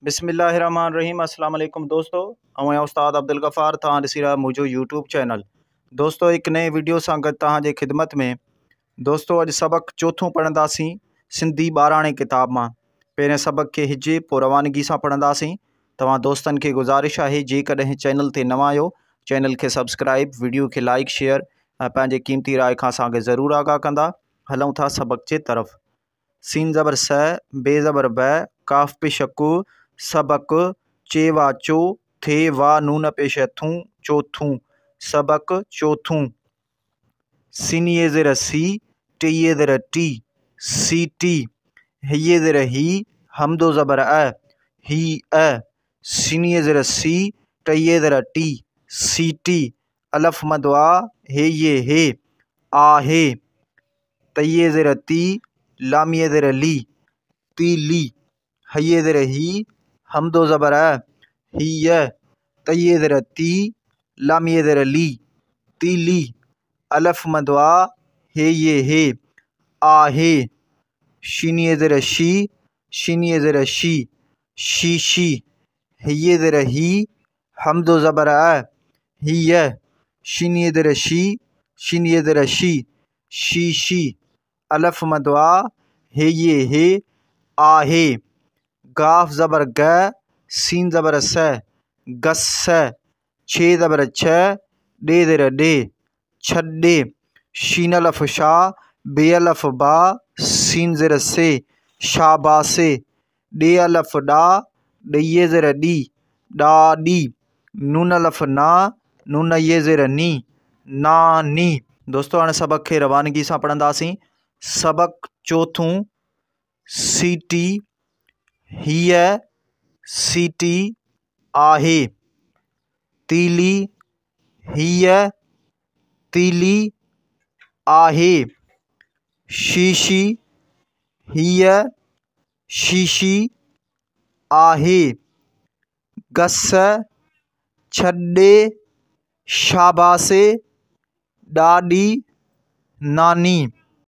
बिस्मिल्लाहिर्रहमानिर्रहीम। अस्सलाम वालेकुम दोस्तों, मैं उस्ताद अब्दुल गफ़ार तव्हां ॾिसी रहा मुझो यूट्यूब चैनल। दोस्तों एक नए वीडियो सां गॾु तव्हांजे ख़िदमत में। दोस्तों अॼु सबक़ चौथों पढ़ंदासीं सिंधी ॿाराणे किताब मां। पहिरें सबक़ खे हिजे पोइ रवानगी सां पढ़ंदासीं। तव्हां दोस्तनि खे गुज़ारिश आहे जेकॾहिं चैनल ते नवां आहियो चैनल खे सब्सक्राइब, वीडियो खे लाइक शेयर ऐं पंहिंजे क़ीमती राय खां असांखे ज़रूरु आगाह कंदा। हलूं था सबक़ जे तरफ़। सीन ज़बर स, बे ज़बर ब, काफ पेश कु, सबक, चे वा चो, थे वा नून पेश थूं, चौथूं, सबक चौथूं। सीनिये ज़र सी, टीये ज़र टी, सीटी। हिये ज़र ही, हमदो ज़बर अ, ही अ। सीनिये ज़र सी, टीये ज़र टी, सीटी। अलफ मदवा, हे ये हे, आहे। तये ज़र ती, लामिये ज़र ली, तीली। हये ज़र ही, हमदो ज़बर अ, ही य। तये ज़र ती, लामिये ज़र ली, तीली। अलफ मदवा, हे ये हे, आहे। शीनिये ज़र शी, शीनिये ज़र शी, शीशी। हिये ज़र ही, हमदो ज़बर अ, ही य। शीनिये ज़र शी, शीनिये ज़र शी, शीशी। अलफ मदवा, हे ये हे, आहे। गाफ ज़बर ग, सीन ज़बर स, गस्स। छे ज़बर छ, डे ज़र डे, छड्डे। शीन अलफ शा, बे अलफ बा, सीन ज़र से, शाबासे। डे अलफ डा, डये ज़र डी, डाडी। नून अलफ ना, नून ये ज़र नी, नानी। दोस्तों हाणे सबक़ खे रवानगी सां पढ़ंदासीं। सबक़ चौथों। सीटी, हीअ, सीटी, आहे। तीली, हीअ, तीली, आहे। शीशी, हीअ, शीशी, आहे। गस, छड्डे, शाबासे, ॾाॾी, नानी।